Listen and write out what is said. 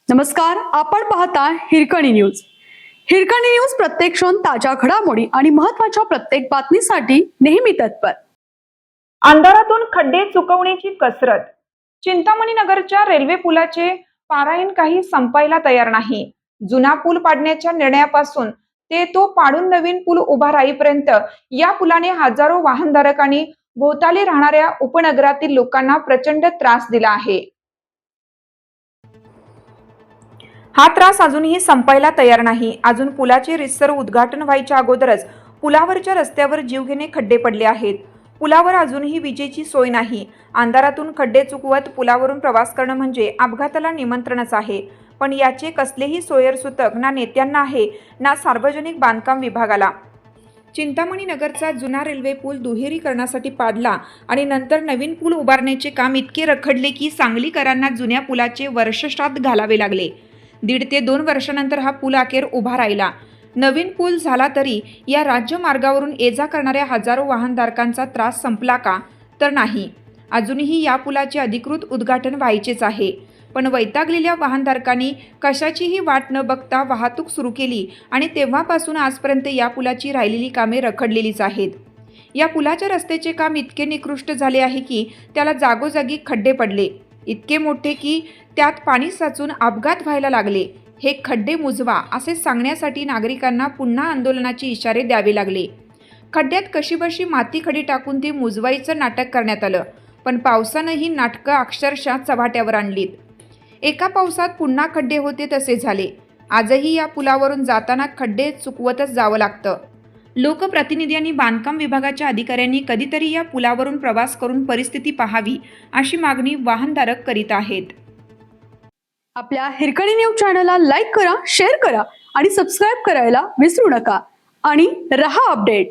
नमस्कार, आपण पाहता हिरकणी न्यूज. हिरकणी न्यूज प्रत्येक क्षण ताज्या घडामोडी आणि महत्त्वाच्या प्रत्येक बातमीसाठी नेहमी तत्पर. अंधारातून खड्डे चुकवण्याची कसरत. चिंतामणी नगरच्या रेल्वे पुलाचे पारायण काही संपायला तयार नाही. जुना पूल पाडण्याच्या निर्णयापासून ते तो पाडून नवीन पूल उभा राहीपर्यंत या पुलाने हजारो वाहनधारकांनी भोवताली राहणाऱ्या उपनगरातील लोकांना प्रचंड त्रास दिला आहे. हा त्रास अजूनही संपायला तयार नाही. अजून पुलाचे रितसर उद्घाटन व्हायच्या अगोदरच पुलावरच्या रस्त्यावर जीवघेणे खड्डे पडले आहेत. पुलावर अजूनही विजेची सोय नाही. अंधारातून खड्डे चुकवत पुलावरून प्रवास करणं म्हणजे अपघाताला निमंत्रणच आहे. पण याचे कसलेही सोयरसूतक ना नेत्यांना आहे ना सार्वजनिक बांधकाम विभागाला. चिंतामणी नगरचा जुना रेल्वे पूल दुहेरीकरणासाठी पाडला आणि नंतर नवीन पूल उभारण्याचे काम इतके रखडले की सांगलीकरांना जुन्या पुलाचे वर्षश्राद्ध घालावे लागले. 1.5 ते 2 वर्षानंतर हा पूल अखेर उभा राहिला. नवीन पूल झाला तरी या राज्यमार्गावरून ये-जा करणाऱ्या हजारो वाहनधारकांचा त्रास संपला का? तर नाही. अजूनही या पुलाचे अधिकृत उद्घाटन व्हायचेच आहे. पण वैतागलेल्या वाहनधारकांनी कशाचीही वाट न बघता वाहतूक सुरू केली आणि तेव्हापासून आजपर्यंत या पुलाची राहिलेली कामे रखडलेलीच आहेत. या पुलाच्या रस्त्याचे काम इतके निकृष्ट झाले आहे की त्याला जागोजागी खड्डे पडले. इतके मोठे की त्यात पाणी साचून अपघात व्हायला लागले. हे खड्डे मुजवा असे सांगण्यासाठी नागरिकांना पुन्हा आंदोलनाचे इशारे द्यावे लागले. खड्ड्यात कशीबशी माती खडी टाकून ते मुजवायचं नाटक करण्यात आलं. पण पावसानं ही नाटकं अक्षरशः चव्हाट्यावर आणलीत. एका पावसात पुन्हा खड्डे होते तसे झाले. आजही या पुलावरून जाताना खड्डे चुकवतच जावं लागतं. लोकप्रतिनिधी बांधकाम विभागाच्या अधिकाऱ्यांनी कधीतरी या पुलावरून प्रवास करून परिस्थिती पाहावी अशी मागणी वाहनधारक करीत आहेत. आपल्या हिरकणी न्यूज चॅनलला लाईक करा, शेअर करा आणि सबस्क्राईब करायला विसरू नका. आणि रहा अपडेट.